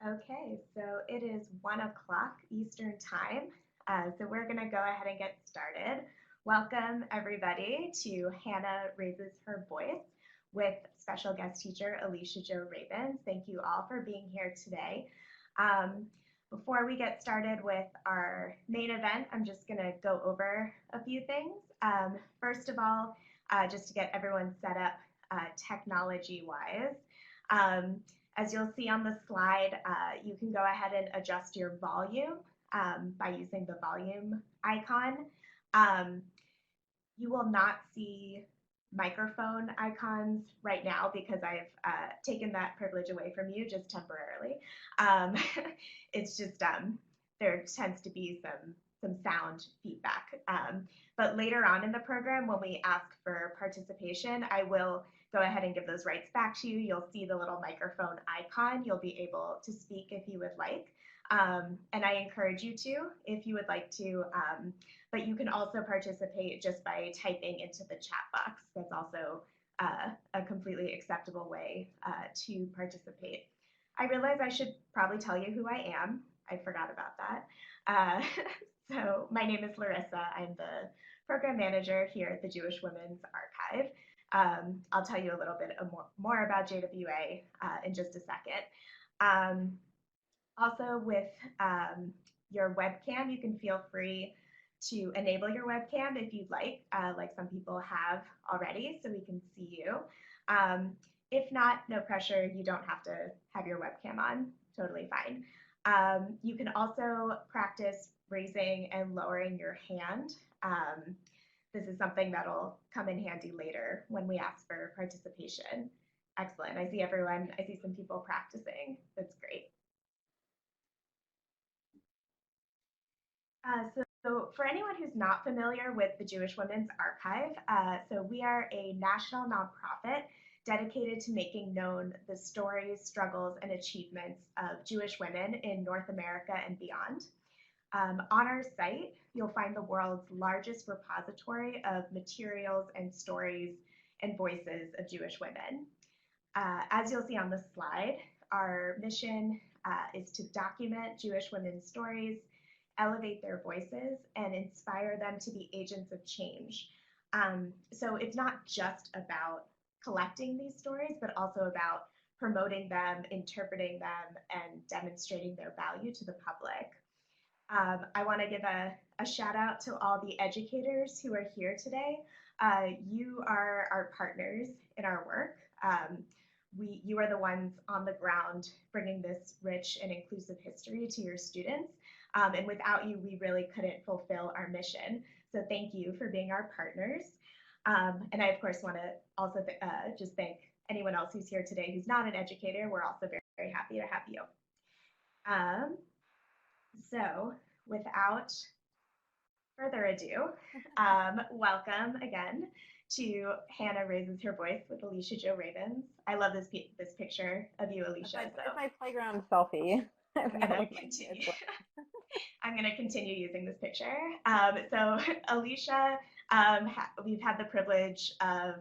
Okay, so it is 1 o'clock Eastern Time. So we're going to go ahead and get started. Welcome, everybody, to Hannah Raises Her Voice with special guest teacher Alicia Jo Rabins. Thank you all for being here today. Um, Before we get started with our main event, I'm just going to go over a few things. First of all, just to get everyone set up technology-wise. Um, as you'll see on the slide, you can go ahead and adjust your volume by using the volume icon. Um, you will not see microphone icons right now because I've taken that privilege away from you just temporarily. Um, it's just there tends to be some sound feedback. But later on in the program, when we ask for participation, I will go ahead and give those rights back to you. You'll see the little microphone icon. You'll be able to speak if you would like. And I encourage you to, if you would like to, but you can also participate just by typing into the chat box. That's also a completely acceptable way to participate. I realize I should probably tell you who I am. I forgot about that. Uh, so my name is Larissa. I'm the program manager here at the Jewish Women's Archive. I'll tell you a little bit more about JWA in just a second. Also with your webcam, you can feel free to enable your webcam if you'd like some people have already, so we can see you. If not, no pressure, you don't have to have your webcam on, totally fine. You can also practice raising and lowering your hand. This is something that'll come in handy later when we ask for participation. Excellent, I see some people practicing, that's great. So for anyone who's not familiar with the Jewish Women's Archive, so we are a national nonprofit dedicated to making known the stories, struggles, and achievements of Jewish women in North America and beyond. On our site, you'll find the world's largest repository of materials and stories and voices of Jewish women. As you'll see on the slide, our mission is to document Jewish women's stories, elevate their voices, and inspire them to be agents of change. So it's not just about collecting these stories, but also about promoting them, interpreting them, and demonstrating their value to the public. I want to give a shout out to all the educators who are here today. You are our partners in our work. You are the ones on the ground bringing this rich and inclusive history to your students. And without you, we really couldn't fulfill our mission. So thank you for being our partners. And I, of course, want to also just thank anyone else who's here today who's not an educator. We're also very, very happy to have you. So without further ado, welcome again to Hannah Raises Her Voice with Alicia Jo Rabins. I love this picture of you, Alicia. It's my playground selfie. I'm gonna continue using this picture. So Alicia, we've had the privilege of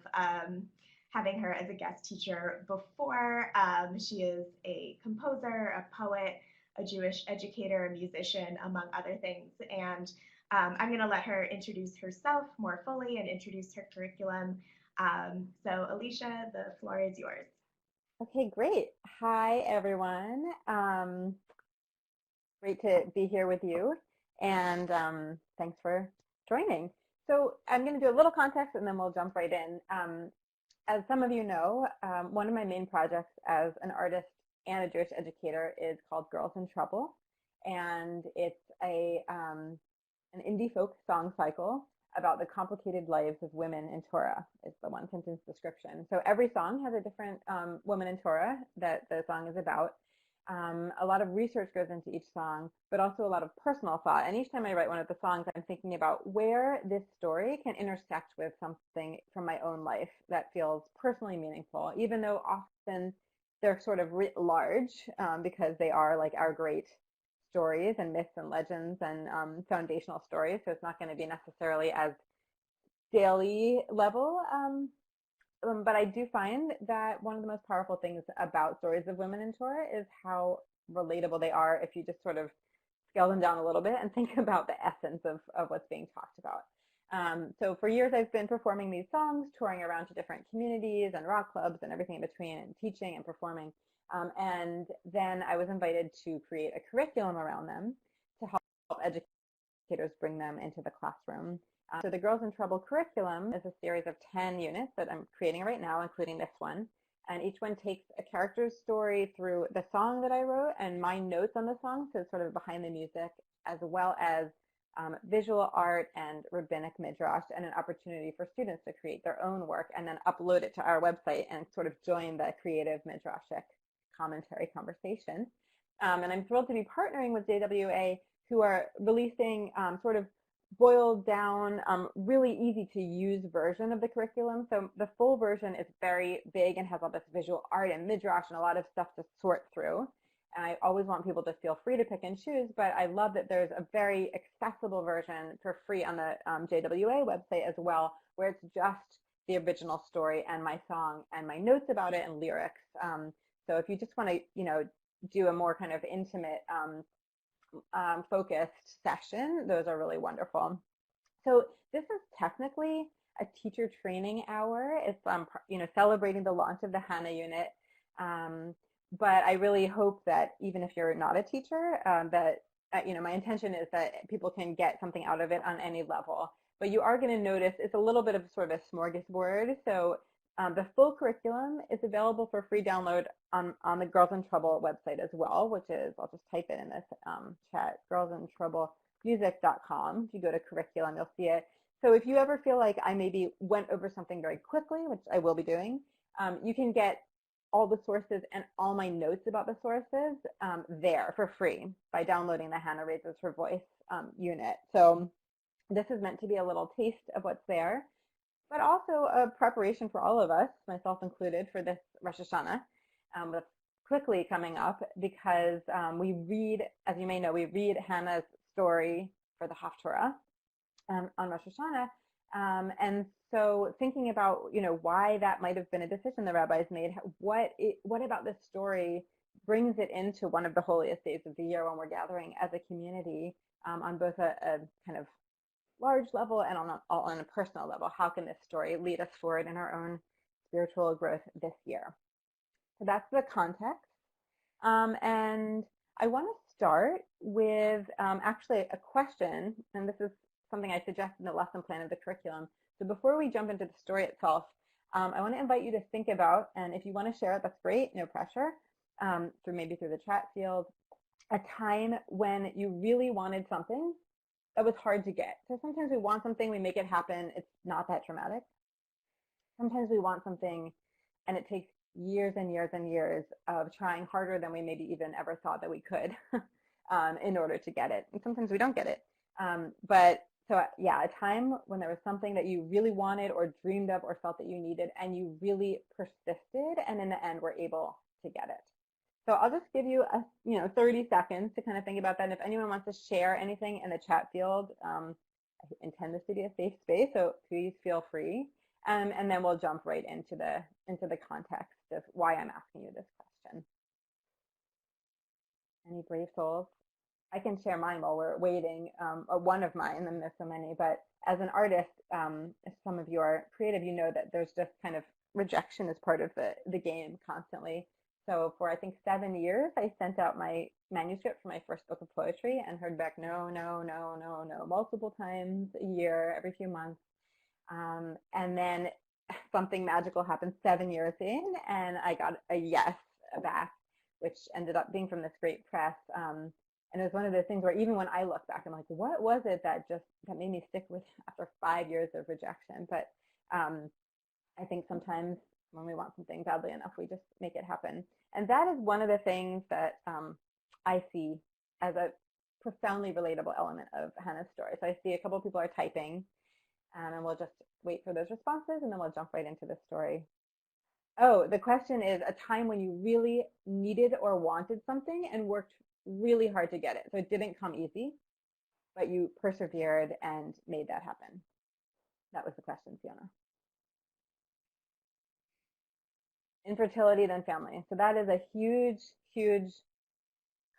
having her as a guest teacher before. She is a composer, a poet, a Jewish educator, a musician, among other things. And I'm going to let her introduce herself more fully and introduce her curriculum. So Alicia, the floor is yours. Okay, great. Hi, everyone. Great to be here with you. And thanks for joining. So I'm going to do a little context and then we'll jump right in. As some of you know, one of my main projects as an artist and a Jewish educator is called Girls in Trouble. And it's an indie folk song cycle about the complicated lives of women in Torah is the one sentence description. So every song has a different woman in Torah that the song is about. A lot of research goes into each song, but also a lot of personal thought. And each time I write one of the songs, I'm thinking about where this story can intersect with something from my own life that feels personally meaningful, even though often they're sort of writ large because they are like our great stories and myths and legends and foundational stories. So it's not going to be necessarily as daily level. But I do find that one of the most powerful things about stories of women in Torah is how relatable they are if you just sort of scale them down a little bit and think about the essence of what's being talked about. So for years, I've been performing these songs, touring around to different communities and rock clubs and everything in between, and teaching and performing. And then I was invited to create a curriculum around them to help educators bring them into the classroom. So the Girls in Trouble curriculum is a series of 10 units that I'm creating right now, including this one. And each one takes a character's story through the song that I wrote and my notes on the song, so sort of behind the music, as well as visual art and rabbinic midrash, and an opportunity for students to create their own work and then upload it to our website and sort of join the creative midrashic commentary conversation. And I'm thrilled to be partnering with JWA, who are releasing sort of boiled down, really easy to use version of the curriculum. So the full version is very big and has all this visual art and midrash and a lot of stuff to sort through. And I always want people to feel free to pick and choose, but I love that there's a very accessible version for free on the JWA website as well, where it's just the original story and my song and my notes about it and lyrics. So if you just want to, do a more kind of intimate, focused session, those are really wonderful. So this is technically a teacher training hour. It's celebrating the launch of the Hannah unit. But I really hope that even if you're not a teacher, that my intention is that people can get something out of it on any level. But you are going to notice it's a little bit of sort of a smorgasbord. So the full curriculum is available for free download on the Girls in Trouble website as well, which is, I'll just type it in this chat, girlsintroublemusic.com. If you go to curriculum, you'll see it. So if you ever feel like I maybe went over something very quickly, which I will be doing, you can get all the sources and all my notes about the sources there for free by downloading the Hannah Raises Her Voice unit. So this is meant to be a little taste of what's there, but also a preparation for all of us, myself included, for this Rosh Hashanah that's quickly coming up, because we read, as you may know, we read Hannah's story for the Haftorah on Rosh Hashanah. And so thinking about, why that might have been a decision the rabbis made, what about this story brings it into one of the holiest days of the year when we're gathering as a community on both a kind of large level and on a personal level. How can this story lead us forward in our own spiritual growth this year? So that's the context. And I want to start with actually a question, and this is something I suggest in the lesson plan of the curriculum. So before we jump into the story itself, I want to invite you to think about, and if you want to share it, that's great, no pressure, through the chat field, a time when you really wanted something that was hard to get. So sometimes we want something, we make it happen, it's not that dramatic. Sometimes we want something and it takes years and years and years of trying harder than we maybe even ever thought that we could in order to get it. And sometimes we don't get it. So yeah, a time when there was something that you really wanted or dreamed of or felt that you needed, and you really persisted, and in the end were able to get it. So I'll just give you 30 seconds to kind of think about that. And if anyone wants to share anything in the chat field, I intend this to be a safe space, so please feel free. And then we'll jump right into the context of why I'm asking you this question. Any brave souls? I can share mine while we're waiting, or one of mine, and there's so many, but as an artist, if some of you are creative, you know that there's just kind of rejection as part of the game constantly. So for, I think, 7 years, I sent out my manuscript for my first book of poetry and heard back no, no, no, no, no, multiple times a year, every few months. And then something magical happened 7 years in, and I got a yes back, which ended up being from this great press. And it was one of those things where even when I look back, I'm like, what was it that made me stick with after 5 years of rejection? But I think sometimes when we want something badly enough, we just make it happen. And that is one of the things that I see as a profoundly relatable element of Hannah's story. So I see a couple of people are typing, and we'll just wait for those responses, and then we'll jump right into the story. Oh, the question is a time when you really needed or wanted something and worked really hard to get it. So it didn't come easy, but you persevered and made that happen. That was the question, Fiona. Infertility, then family. So that is a huge, huge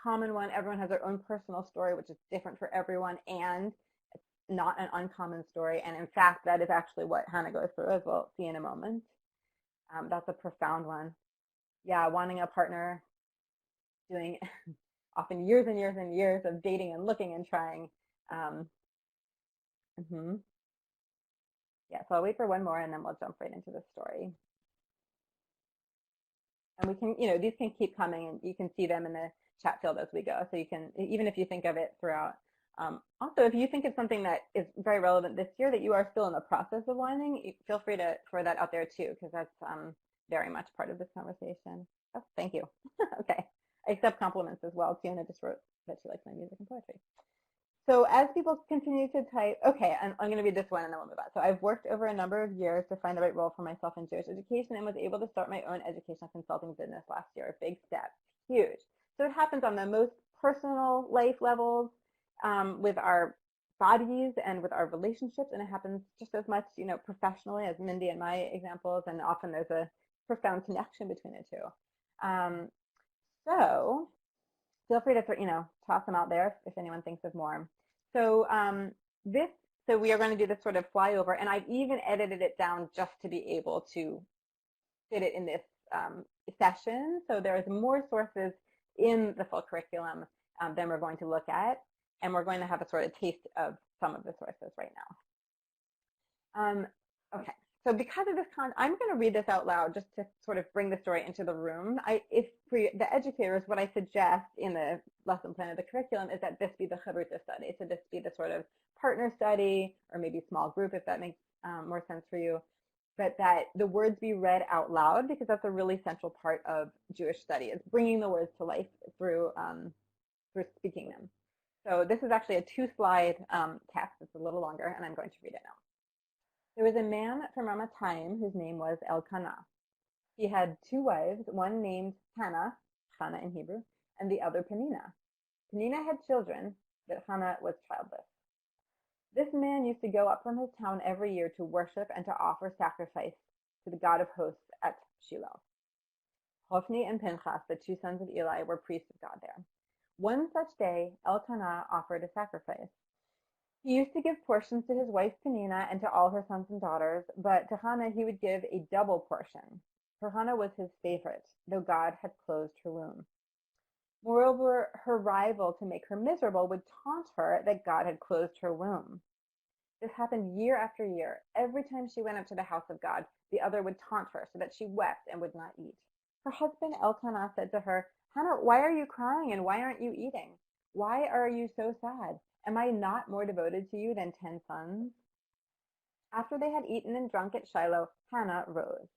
common one. Everyone has their own personal story, which is different for everyone, and it's not an uncommon story. And in fact, that is actually what Hannah goes through, as we'll see in a moment. That's a profound one. Yeah, wanting a partner, doing often years and years and years of dating and looking and trying. Yeah, so I'll wait for one more and then we'll jump right into the story. And we can, these can keep coming and you can see them in the chat field as we go. So you can, even if you think of it throughout. Also, if you think it's something that is very relevant this year that you are still in the process of wanting, feel free to throw that out there too, because that's very much part of this conversation. Oh, thank you. Okay. I accept compliments as well. Tiana just wrote that she likes my music and poetry. So as people continue to type, okay, I'm going to read this one and then we'll move on. So I've worked over a number of years to find the right role for myself in Jewish education and was able to start my own educational consulting business last year. A big step, huge. So it happens on the most personal life levels with our bodies and with our relationships, and it happens just as much, professionally as Mindy and my examples, and often there's a profound connection between the two. So feel free to toss them out there if anyone thinks of more. So so we are going to do this sort of flyover, and I've even edited it down just to be able to fit it in this session. So there's more sources in the full curriculum than we're going to look at, and we're going to have a sort of taste of some of the sources right now. Okay. So because of this I'm going to read this out loud just to sort of bring the story into the room. If for the educators, what I suggest in the lesson plan of the curriculum is that this be the chavruta study. So this be the sort of partner study, or maybe small group if that makes more sense for you. But that the words be read out loud, because that's a really central part of Jewish study, is bringing the words to life through speaking them. So this is actually a 2-slide text. It's a little longer, and I'm going to read it now. There was a man from Ramatayim whose name was Elkanah. He had 2 wives, one named Hannah, Hannah in Hebrew, and the other Penina. Penina had children, but Hannah was childless. This man used to go up from his town every year to worship and to offer sacrifice to the God of hosts at Shiloh. Hophni and Pinchas, the 2 sons of Eli, were priests of God there. One such day, Elkanah offered a sacrifice. He used to give portions to his wife Penina and to all her sons and daughters, but to Hannah he would give a double portion. For Hannah was his favorite, though God had closed her womb. Moreover, her rival, to make her miserable, would taunt her that God had closed her womb. This happened year after year. Every time she went up to the house of God, the other would taunt her so that she wept and would not eat. Her husband Elkanah said to her, Hannah, why are you crying and why aren't you eating? Why are you so sad? Am I not more devoted to you than 10 sons? After they had eaten and drunk at Shiloh, Hannah rose.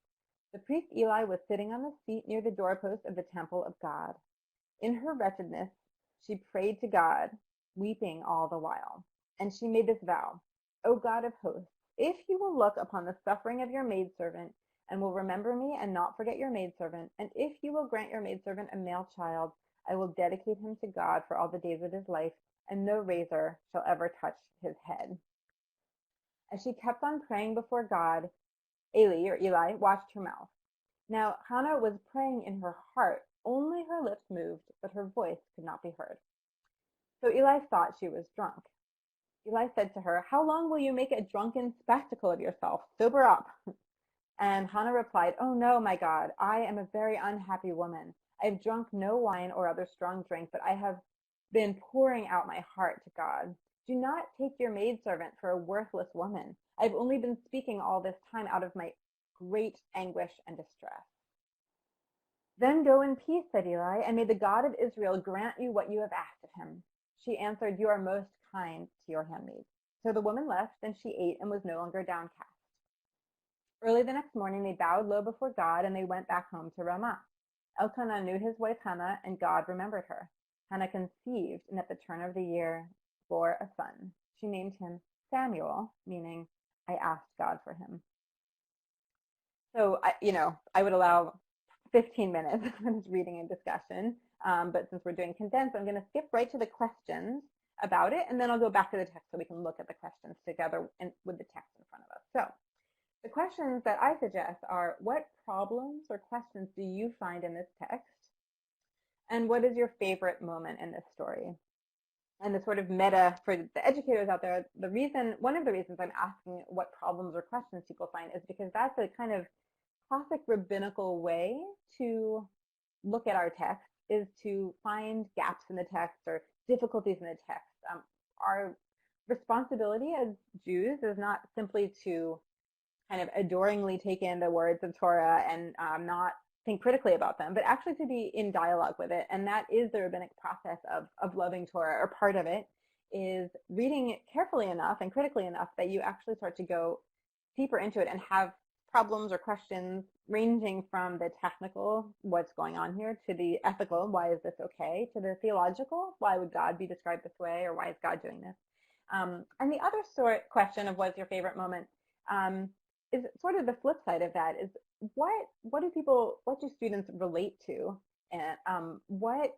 The priest Eli was sitting on the seat near the doorpost of the temple of God. In her wretchedness, she prayed to God, weeping all the while. And she made this vow, O God of hosts, if you will look upon the suffering of your maidservant and will remember me and not forget your maidservant, and if you will grant your maidservant a male child, I will dedicate him to God for all the days of his life, and no razor shall ever touch his head. As she kept on praying before God, Eli watched her mouth. Now Hannah was praying in her heart. Only her lips moved, but her voice could not be heard. So Eli thought she was drunk. Eli said to her, How long will you make a drunken spectacle of yourself? Sober up. And Hannah replied, Oh no, my God, I am a very unhappy woman. I have drunk no wine or other strong drink, but I have been pouring out my heart to God. Do not take your maidservant for a worthless woman. I've only been speaking all this time out of my great anguish and distress. Then go in peace, said Eli, and may the God of Israel grant you what you have asked of him. She answered, You are most kind to your handmaid. So the woman left, and she ate and was no longer downcast. Early the next morning, they bowed low before God, and they went back home to Ramah. Elkanah knew his wife Hannah, and God remembered her. Hannah conceived, and at the turn of the year bore a son. She named him Samuel, meaning I asked God for him. So, I would allow 15 minutes of this reading and discussion, but since we're doing condensed, I'm going to skip right to the questions about it, and then I'll go back to the text so we can look at the questions together with the text in front of us. So the questions that I suggest are, what problems or questions do you find in this text? And what is your favorite moment in this story? And the sort of meta for the educators out there, one of the reasons I'm asking what problems or questions people find is because that's a kind of classic rabbinical way to look at our text, is to find gaps in the text or difficulties in the text. Our responsibility as Jews is not simply to kind of adoringly take in the words of Torah and not think critically about them, but actually to be in dialogue with it. And that is the rabbinic process of loving Torah, or part of it is reading it carefully enough and critically enough that you actually start to go deeper into it and have problems or questions ranging from the technical, what's going on here, to the ethical, why is this okay, to the theological, why would God be described this way, or why is God doing this? And the other question of what's your favorite moment is sort of the flip side of that, is what do students relate to, and what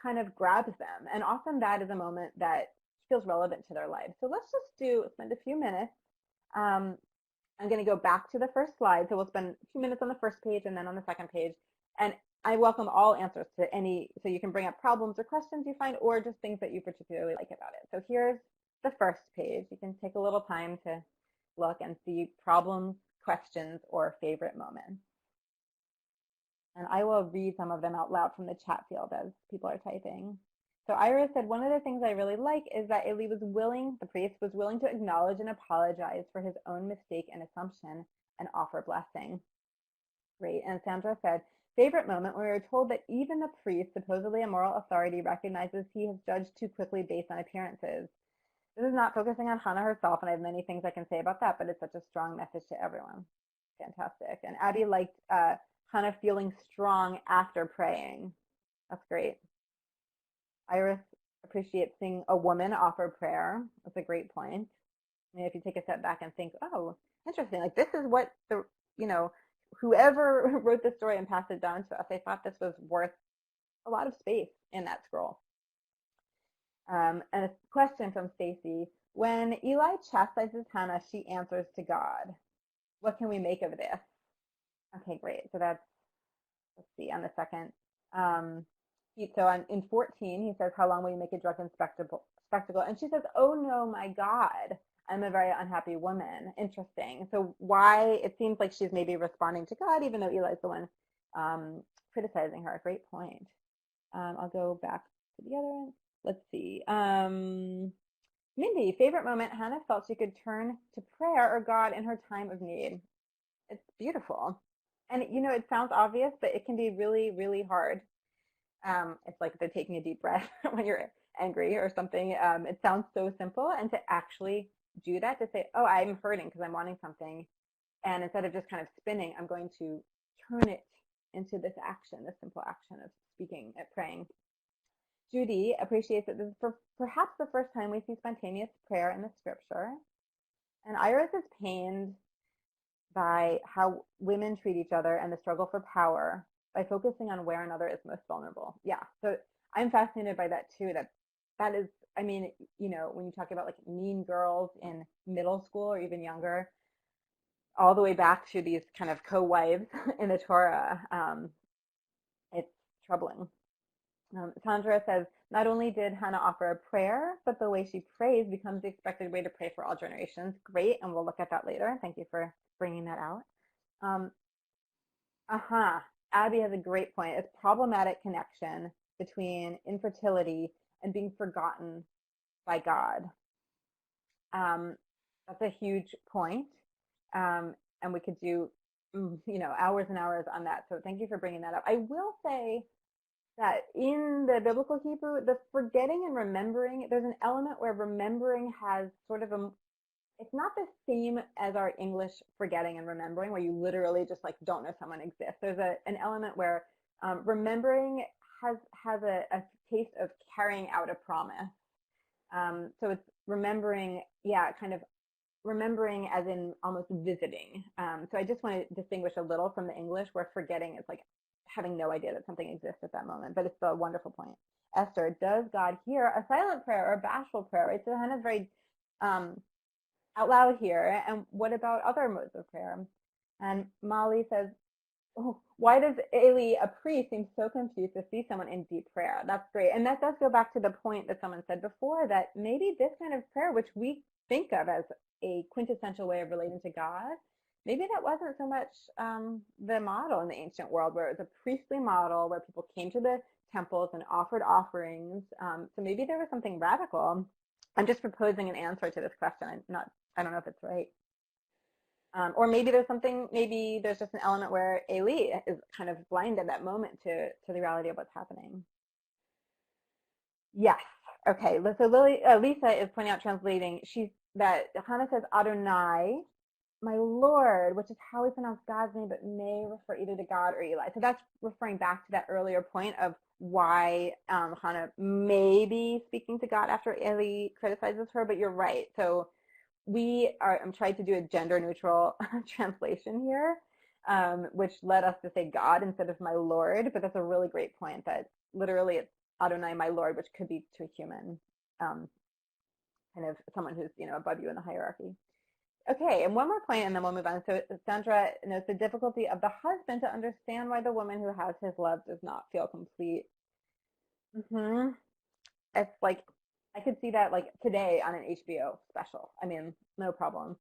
kind of grabs them? And often that is a moment that feels relevant to their lives. So let's just spend a few minutes. I'm going to go back to the first slide. So we'll spend a few minutes on the first page and then on the second page. And I welcome all answers to any, so you can bring up problems or questions you find, or just things that you particularly like about it. So here's the first page. You can take a little time to look and see problems, questions, or favorite moments. And I will read some of them out loud from the chat field as people are typing. So Ira said, one of the things I really like is that Eli the priest was willing to acknowledge and apologize for his own mistake and assumption and offer blessing. Great. And Sandra said, favorite moment when we were told that even the priest, supposedly a moral authority, recognizes he has judged too quickly based on appearances. This is not focusing on Hannah herself, and I have many things I can say about that, but it's such a strong message to everyone. Fantastic. And Abby liked Hannah feeling strong after praying. That's great. Iris appreciates seeing a woman offer prayer. That's a great point. I mean, if you take a step back and think, oh, interesting, like this is what whoever wrote this story and passed it down to us, I thought this was worth a lot of space in that scroll. And a question from Stacy. When Eli chastises Hannah, she answers to God. What can we make of this? Okay, great. So that's, let's see, on the second. So in 14, he says, how long will you make a drunken spectacle? And she says, oh no, my God, I'm a very unhappy woman. Interesting. So why, it seems like she's maybe responding to God, even though Eli's the one criticizing her. Great point. I'll go back to the other one. Let's see. Mindy, favorite moment, Hannah felt she could turn to prayer or God in her time of need. It's beautiful. And, it sounds obvious, but it can be really, really hard. It's like they're taking a deep breath when you're angry or something. It sounds so simple, and to actually do that, to say, oh, I'm hurting because I'm wanting something, and instead of just kind of spinning, I'm going to turn it into this action, this simple action of speaking, praying. Judy appreciates that this is perhaps the first time we see spontaneous prayer in the scripture. And Iris is pained by how women treat each other and the struggle for power by focusing on where another is most vulnerable. Yeah, so I'm fascinated by that too. That is, I mean, when you talk about like mean girls in middle school or even younger, all the way back to these kind of co-wives in the Torah, it's troubling. Sandra says, not only did Hannah offer a prayer, but the way she prays becomes the expected way to pray for all generations. Great, and we'll look at that later. Thank you for bringing that out. Abby has a great point. It's problematic connection between infertility and being forgotten by God. That's a huge point, and we could do, hours and hours on that. So thank you for bringing that up. I will say that in the biblical Hebrew, the forgetting and remembering, there's an element where remembering has sort of it's not the same as our English forgetting and remembering, where you literally just like don't know someone exists. There's an element where remembering has a taste of carrying out a promise. So it's remembering, kind of remembering as in almost visiting. So I just want to distinguish a little from the English, where forgetting is like having no idea that something exists at that moment, but it's a wonderful point. Esther, does God hear a silent prayer or a bashful prayer? Right? So Hannah's very out loud here. And what about other modes of prayer? And Molly says, Oh, why does Eli, a priest, seem so confused to see someone in deep prayer? That's great. And that does go back to the point that someone said before, that maybe this kind of prayer, which we think of as a quintessential way of relating to God, maybe that wasn't so much the model in the ancient world, where it was a priestly model where people came to the temples and offered offerings. So maybe there was something radical. I'm just proposing an answer to this question. I don't know if it's right. Or maybe there's something, maybe there's just an element where Eli is kind of blind at that moment to the reality of what's happening. Yes. Okay. So Lisa is pointing out, translating, that Hannah says Adonai, my Lord, which is how we pronounce God's name, but may refer either to God or Eli. So that's referring back to that earlier point of why Hannah may be speaking to God after Eli criticizes her, but you're right. So I'm trying to do a gender neutral translation here, which led us to say God instead of my Lord, but that's a really great point, that literally it's Adonai, my Lord, which could be to a human, kind of someone who's, above you in the hierarchy. Okay, and one more point and then we'll move on. So Sandra notes the difficulty of the husband to understand why the woman who has his love does not feel complete. It's like, I could see that like today on an HBO special. I mean, no problem.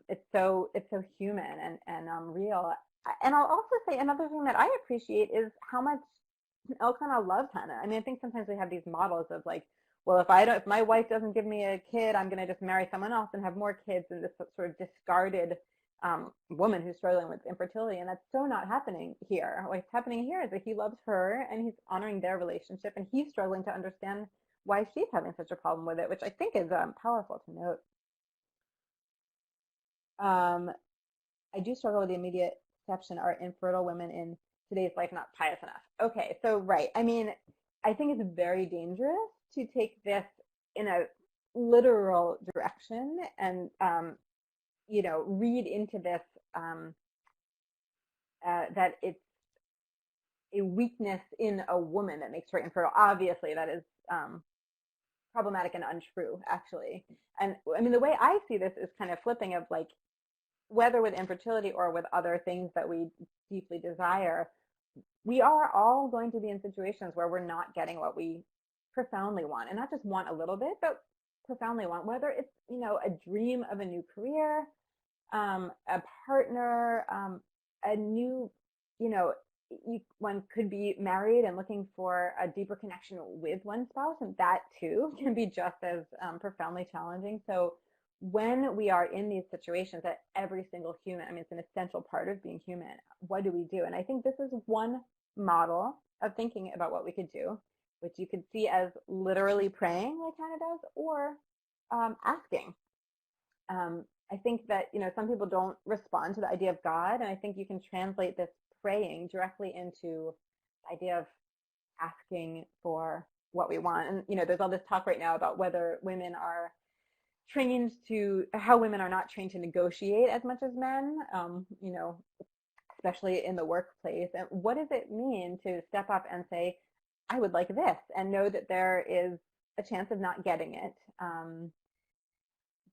It's so human and real. And I'll also say another thing that I appreciate is how much Elkanah loves Hannah. I mean, I think sometimes we have these models of like, well, if my wife doesn't give me a kid, I'm going to just marry someone else and have more kids, and this sort of discarded woman who's struggling with infertility. And that's so not happening here. What's happening here is that he loves her and he's honoring their relationship, and he's struggling to understand why she's having such a problem with it, which I think is powerful to note. I do struggle with the immediate perception, are infertile women in today's life not pious enough? Okay, so right. I mean, I think it's very dangerous to take this in a literal direction and, read into this that it's a weakness in a woman that makes her infertile. Obviously, that is problematic and untrue, actually. And I mean, the way I see this is kind of flipping of like, whether with infertility or with other things that we deeply desire, we are all going to be in situations where we're not getting what we profoundly want, and not just want a little bit, but profoundly want, whether it's, a dream of a new career, a partner, a new, one could be married and looking for a deeper connection with one spouse, and that too can be just as profoundly challenging. So when we are in these situations, that every single human, I mean, it's an essential part of being human, what do we do? And I think this is one model of thinking about what we could do, which you could see as literally praying like Hannah does, or asking. I think that, some people don't respond to the idea of God, and I think you can translate this praying directly into the idea of asking for what we want. And, there's all this talk right now about whether women are trained to, how women are not trained to negotiate as much as men, especially in the workplace. And what does it mean to step up and say, I would like this, and know that there is a chance of not getting it,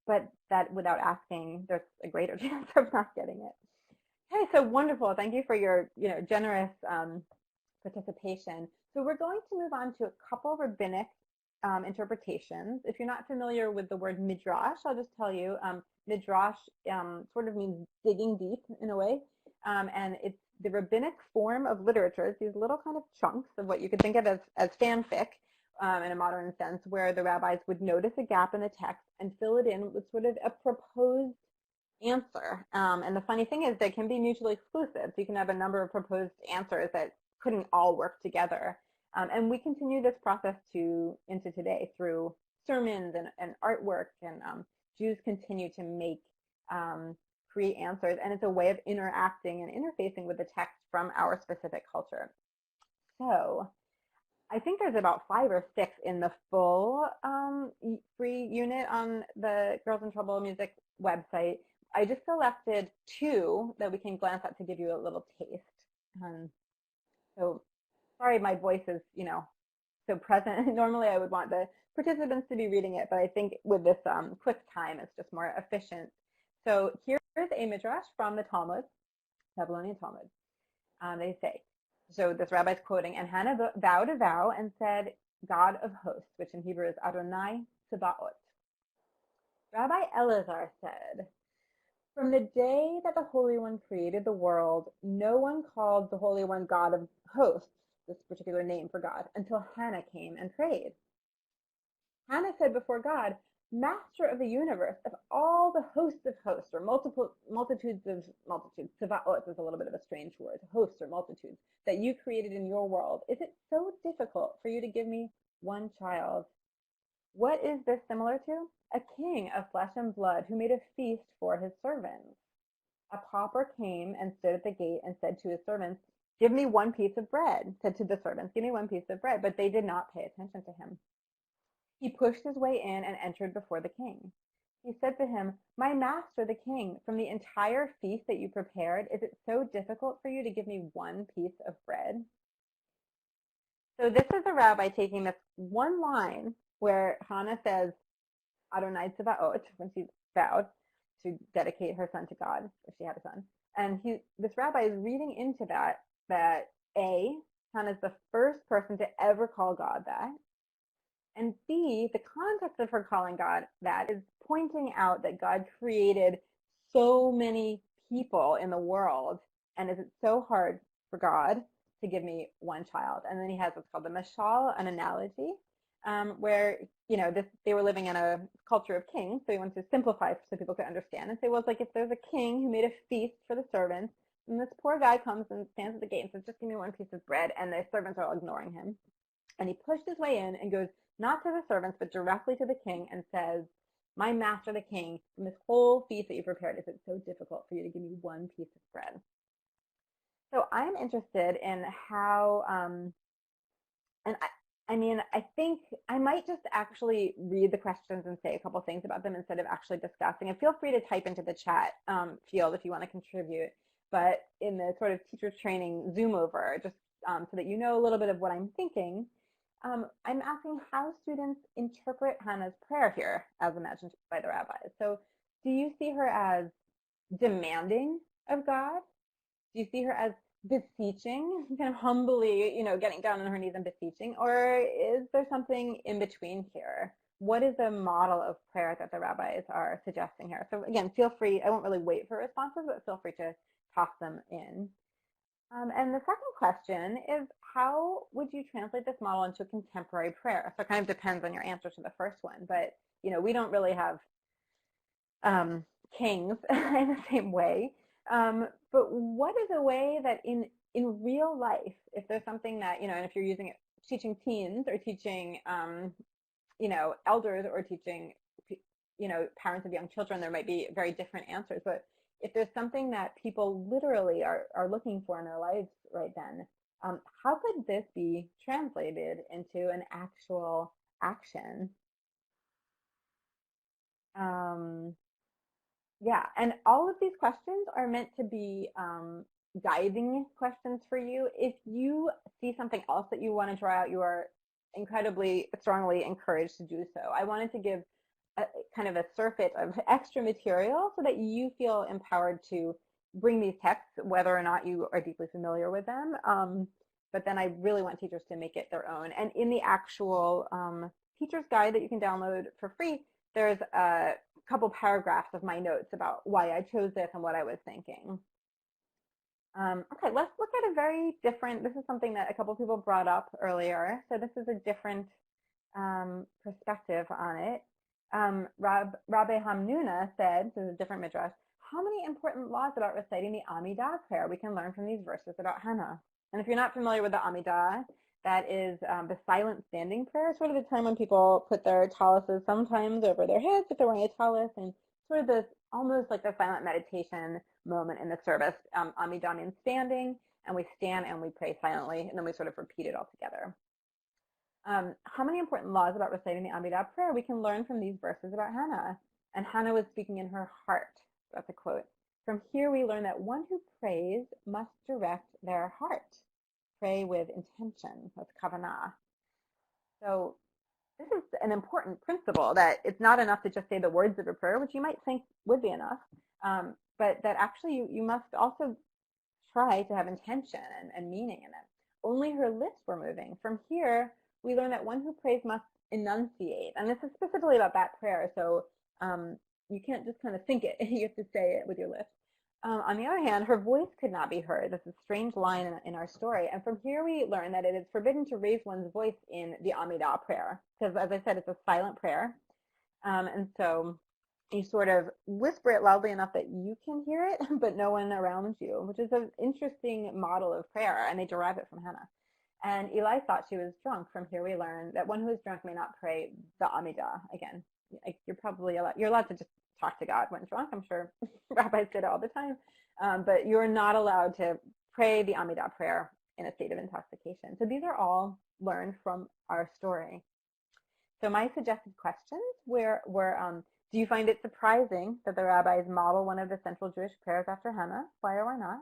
but that without asking, there's a greater chance of not getting it. Okay, so wonderful. Thank you for your generous participation. So we're going to move on to a couple rabbinic interpretations. If you're not familiar with the word midrash, I'll just tell you, midrash sort of means digging deep in a way, and it's the rabbinic form of literature. It's these little kind of chunks of what you could think of as fanfic in a modern sense, where the rabbis would notice a gap in the text and fill it in with sort of a proposed answer. And the funny thing is they can be mutually exclusive. So you can have a number of proposed answers that couldn't all work together. And we continue this process into today through sermons and artwork, and Jews continue to create answers, and it's a way of interacting and interfacing with the text from our specific culture. So I think there's about 5 or 6 in the full free unit on the Girls in Trouble Music website. I just selected 2 that we can glance at to give you a little taste. So sorry, my voice is, so present. Normally I would want the participants to be reading it, but I think with this quick time, it's just more efficient. So here's a midrash from the Talmud, Babylonian Talmud. They say. So this rabbi's quoting, and Hannah vowed a vow and said, God of hosts, which in Hebrew is Adonai Tsebaot. Rabbi Elazar said, from the day that the Holy One created the world, no one called the Holy One God of hosts, this particular name for God, until Hannah came and prayed. Hannah said before God, Master of the universe, of all the hosts of hosts, or multitudes of multitudes, Tsebaot is a little bit of a strange word, hosts or multitudes, that you created in your world, is it so difficult for you to give me one child? What is this similar to? A king of flesh and blood who made a feast for his servants. A pauper came and stood at the gate and said to his servants, give me one piece of bread, said to the servants, give me one piece of bread, but they did not pay attention to him. He pushed his way in and entered before the king. He said to him, my master, the king, from the entire feast that you prepared, is it so difficult for you to give me one piece of bread? So this is a rabbi taking this one line where Hannah says, Adonai Tsebaot, when she vowed to dedicate her son to God, if she had a son. And this rabbi is reading into that A, Hannah's the first person to ever call God that. And B, the context of her calling God that is pointing out that God created so many people in the world, and is it so hard for God to give me one child? And then he has what's called the mashal, an analogy, where they were living in a culture of kings, so he wanted to simplify so people could understand and say, well, it's like if there's a king who made a feast for the servants, and this poor guy comes and stands at the gate and says, just give me one piece of bread, and the servants are all ignoring him. And he pushed his way in and goes not to the servants, but directly to the king and says, my master, the king, from this whole feast that you prepared, is it so difficult for you to give me one piece of bread? So I'm interested in how, and I think I might just actually read the questions and say a couple things about them instead of actually discussing. And feel free to type into the chat field if you want to contribute. But in the sort of teacher's training Zoom over, just so that you know a little bit of what I'm thinking, I'm asking how students interpret Hannah's prayer here, as imagined by the rabbis. So do you see her as demanding of God? Do you see her as beseeching, kind of humbly, getting down on her knees and beseeching? Or is there something in between here? What is the model of prayer that the rabbis are suggesting here? So again, feel free, I won't really wait for responses, but feel free to toss them in. And the second question is, how would you translate this model into a contemporary prayer? So it kind of depends on your answer to the first one, but we don't really have kings in the same way. But what is a way that in real life, if there's something that, and if you're using it, teaching teens or teaching, elders or teaching, parents of young children, there might be very different answers. But if there's something that people literally are looking for in their lives right then, how could this be translated into an actual action? Yeah, and all of these questions are meant to be guiding questions for you. If you see something else that you want to draw out, you are incredibly strongly encouraged to do so. I wanted to give kind of a surfeit of extra material so that you feel empowered to bring these texts, whether or not you are deeply familiar with them. But then I really want teachers to make it their own. And in the actual teacher's guide that you can download for free, there's a couple paragraphs of my notes about why I chose this and what I was thinking. Okay, let's look at a very different, this is something that a couple people brought up earlier. So this is a different perspective on it. Rabbi Hamnuna said, this is a different midrash, how many important laws about reciting the Amidah prayer we can learn from these verses about Hannah? And if you're not familiar with the Amidah, that is the silent standing prayer, sort of the time when people put their talises sometimes over their heads if they're wearing a talis, and sort of this almost like the silent meditation moment in the service. Amidah means standing, and we stand and we pray silently, and then we sort of repeat it all together. How many important laws about reciting the Amidah prayer we can learn from these verses about Hannah? And Hannah was speaking in her heart. That's a quote. From here we learn that one who prays must direct their heart. Pray with intention. That's kavanah. So this is an important principle, that it's not enough to just say the words of a prayer, which you might think would be enough, but that actually you must also try to have intention and meaning in it. Only her lips were moving. From here, we learn that one who prays must enunciate. And this is specifically about that prayer. So you can't just kind of think it. You have to say it with your lips. On the other hand, her voice could not be heard. This is a strange line in our story. And from here, we learn that it is forbidden to raise one's voice in the Amidah prayer. Because as I said, it's a silent prayer. And so you sort of whisper it loudly enough that you can hear it, but no one around you, which is an interesting model of prayer, and they derive it from Hannah. And Eli thought she was drunk. From here we learn that one who is drunk may not pray the Amidah. Again, you're allowed to just talk to God when drunk. I'm sure rabbis did it all the time, but you're not allowed to pray the Amidah prayer in a state of intoxication. So these are all learned from our story. So my suggested questions were do you find it surprising that the rabbis model one of the central Jewish prayers after Hannah? Why or why not?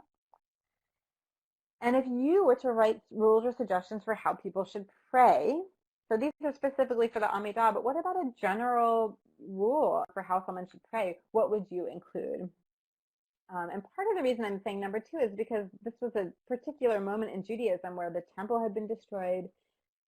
And if you were to write rules or suggestions for how people should pray, so these are specifically for the Amidah, but what about a general rule for how someone should pray? What would you include? And part of the reason I'm saying number 2 is because this was a particular moment in Judaism where the temple had been destroyed.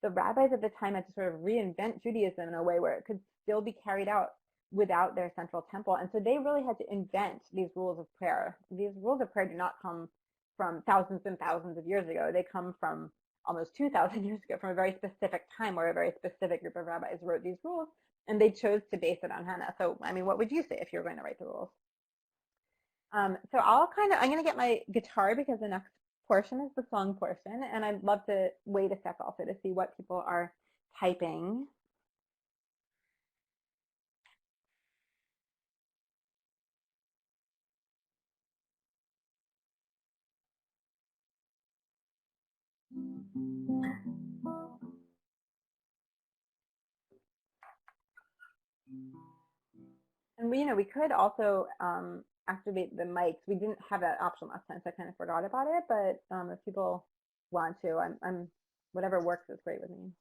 The rabbis at the time had to sort of reinvent Judaism in a way where it could still be carried out without their central temple. And so they really had to invent these rules of prayer. These rules of prayer do not come from thousands and thousands of years ago. They come from almost 2,000 years ago, from a very specific time where a very specific group of rabbis wrote these rules, and they chose to base it on Hannah. So, I mean, what would you say if you were going to write the rules? I'm going to get my guitar because the next portion is the song portion, and I'd love to wait a sec also to see what people are typing. And we could also activate the mics. We didn't have that option last time, so I kind of forgot about it. But if people want to, I'm whatever works is great with me.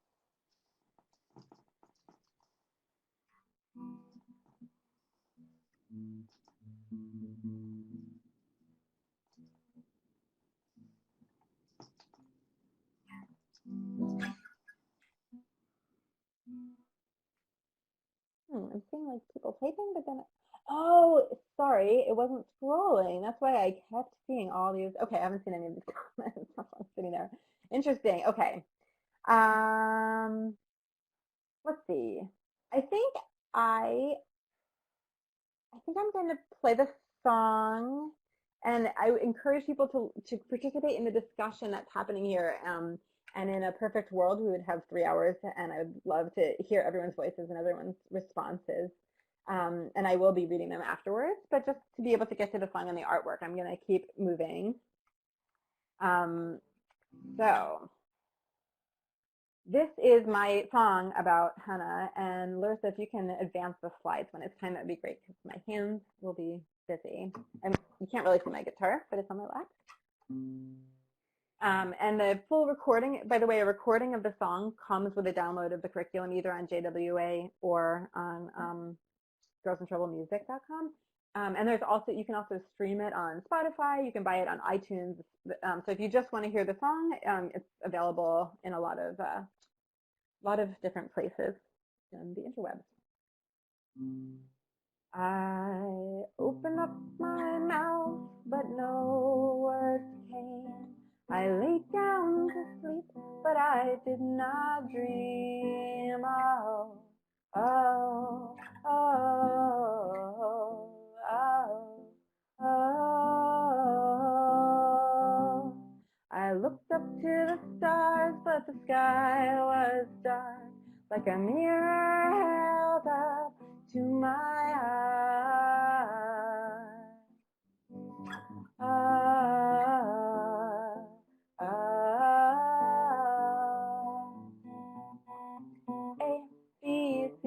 I'm seeing like people typing, but then, oh, sorry, it wasn't scrolling. That's why I kept seeing all these. Okay, I haven't seen any of these comments. I'm sitting there. Interesting. Okay. Let's see. I think I I'm going to play the song, and I encourage people to participate in the discussion that's happening here. And in a perfect world, we would have 3 hours, and I would love to hear everyone's voices and everyone's responses. And I will be reading them afterwards, but just to be able to get to the song and the artwork, I'm going to keep moving. So this is my song about Hannah, and Larissa, if you can advance the slides when it's time, that'd be great because my hands will be busy. And you can't really see my guitar, but it's on my lap. And the full recording, by the way, a recording of the song comes with a download of the curriculum either on JWA or on girlsintroublemusic.com. And there's also, you can also stream it on Spotify. You can buy it on iTunes. So if you just want to hear the song, it's available in a lot of different places in the interwebs. I opened up my mouth, but no words came. I lay down to sleep, but I did not dream. Oh, oh, oh, oh, oh. I looked up to the stars, but the sky was dark, like a mirror held up to my eyes. A, B, C,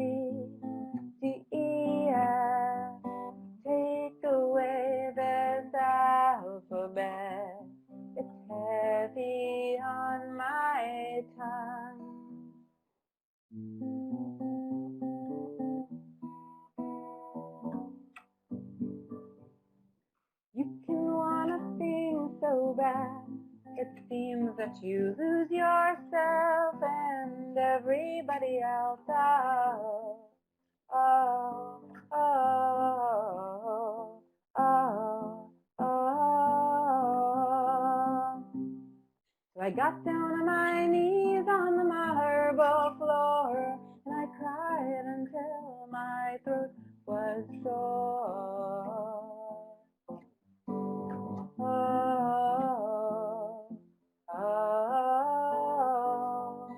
D, E, F. Take away this alphabet. It's heavy on my tongue. back, it seems that you lose yourself and everybody else. Oh, oh, oh, oh, oh. So I got down on my knees on the marble floor and I cried until my throat was sore. Oh, oh,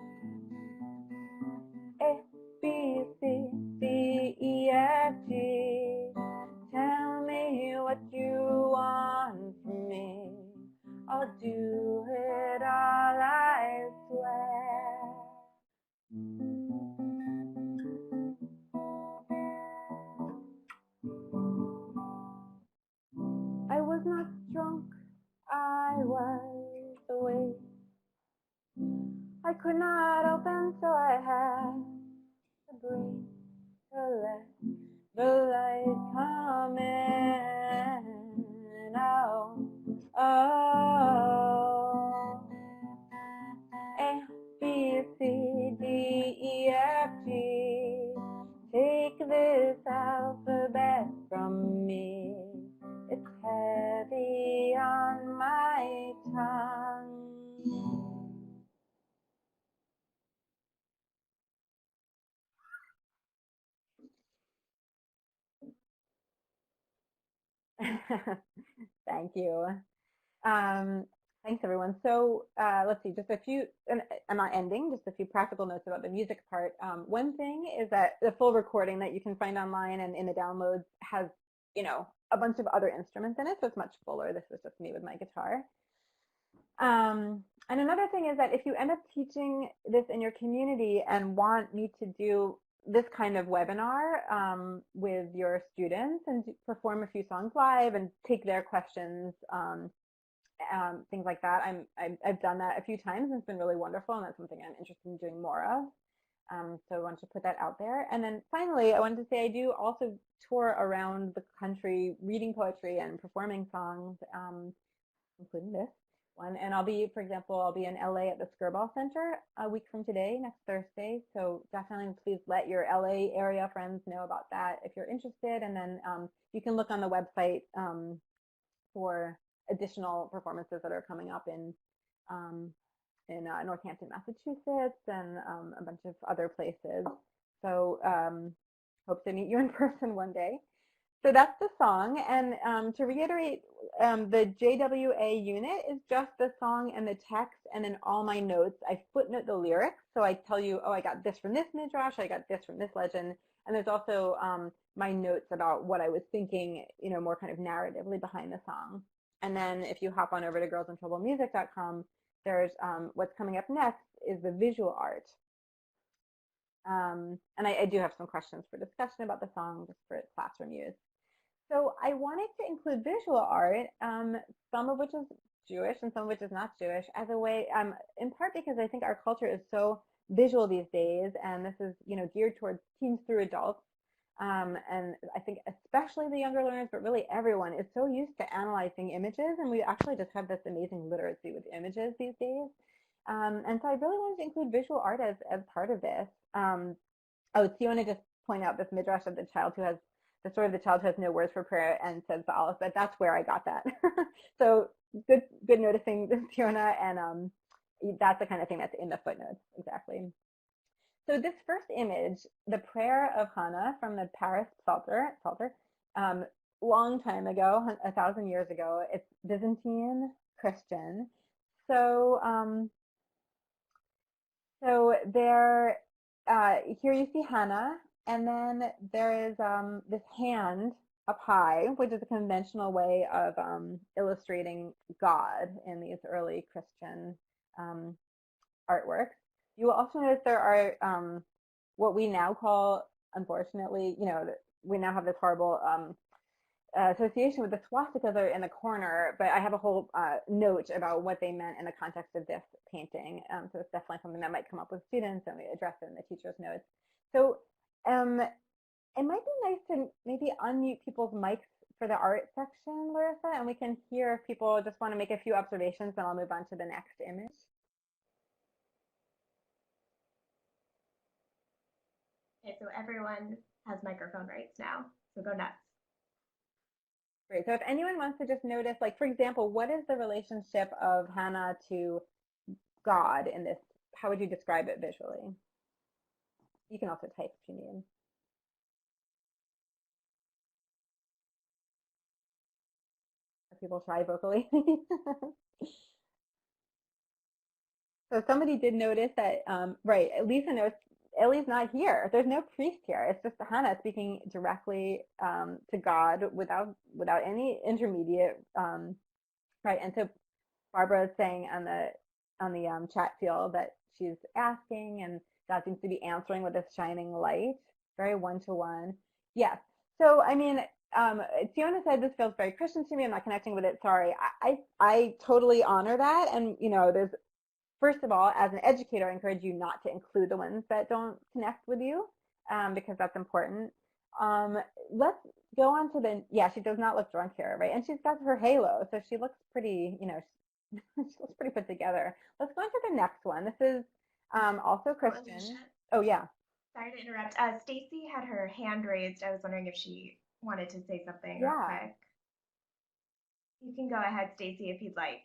A, B, C, D, E, F, G. Tell me what you want from me. I'll do it all, I swear. I was not drunk, I was awake. I could not open, so I had to breathe to let the light come in. Oh, oh. A, B, C, D, E, F, G. Take this alphabet from me. It's heavy on my tongue. Thank you. Thanks, everyone. So let's see, just a few, and I'm not ending, just a few practical notes about the music part. One thing is that the full recording that you can find online and in the downloads has, a bunch of other instruments in it, so it's much fuller. This was just me with my guitar. And another thing is that if you end up teaching this in your community and want me to do this kind of webinar with your students and perform a few songs live and take their questions, things like that. I've done that a few times and it's been really wonderful, and that's something I'm interested in doing more of. So I wanted to put that out there. And then finally, I wanted to say I do also tour around the country reading poetry and performing songs, including this one. And I'll be, for example, I'll be in LA at the Skirball Center a week from today, next Thursday. So definitely please let your LA area friends know about that if you're interested. And then you can look on the website for additional performances that are coming up in Northampton, Massachusetts, and a bunch of other places. So hope to meet you in person one day. So that's the song. And to reiterate, the JWA unit is just the song and the text, and then all my notes. I footnote the lyrics. So I tell you, oh, I got this from this midrash, I got this from this legend. And there's also my notes about what I was thinking, more kind of narratively behind the song. And then if you hop on over to girlsintroublemusic.com, there's what's coming up next is the visual art. And I do have some questions for discussion about the song just for classroom use. So I wanted to include visual art, some of which is Jewish and some of which is not Jewish, as a way, in part because I think our culture is so visual these days, and this is geared towards teens through adults. And I think especially the younger learners, but really everyone is so used to analyzing images, and we actually just have this amazing literacy with images these days. And so I really wanted to include visual art as part of this. Tiona just pointed out this midrash of the child who has no words for prayer and says the Aleph, but that's where I got that. So good noticing this, Tiona, and that's the kind of thing that's in the footnotes, exactly. So this first image, the prayer of Hannah from the Paris Psalter, long time ago, 1,000 years ago, it's Byzantine Christian. So there, here you see Hannah, and then there is this hand up high, which is a conventional way of illustrating God in these early Christian artworks. You will also notice there are what we now call, unfortunately, we now have this horrible association with the swastikas are in the corner, but I have a whole note about what they meant in the context of this painting. So it's definitely something that might come up with students, and we address it in the teacher's notes. So it might be nice to maybe unmute people's mics for the art section, Larissa, and we can hear if people just want to make a few observations, and I'll move on to the next image. Okay, so everyone has microphone rights now, so go nuts. Great. So if anyone wants to just notice, like, for example, what is the relationship of Hannah to God in this? How would you describe it visually? You can also type if you need. People try vocally. So somebody did notice that, right, Lisa notes Ellie's not here. There's no priest here. It's just Hannah speaking directly to God without any intermediate, right? And so Barbara is saying on the chat field that she's asking, and God seems to be answering with a shining light, very one-to-one. Yes. So I mean, Tiona said this feels very Christian to me. I'm not connecting with it. Sorry. I totally honor that, and there's. First of all, as an educator, I encourage you not to include the ones that don't connect with you, because that's important. Let's go on to yeah, she does not look drunk here, right? And she's got her halo, so she looks pretty, she looks pretty put together. Let's go on to the next one. This is also Christian. Alicia, oh, yeah. Sorry to interrupt. Stacy had her hand raised. I was wondering if she wanted to say something real quick. You can go ahead, Stacy, if you'd like.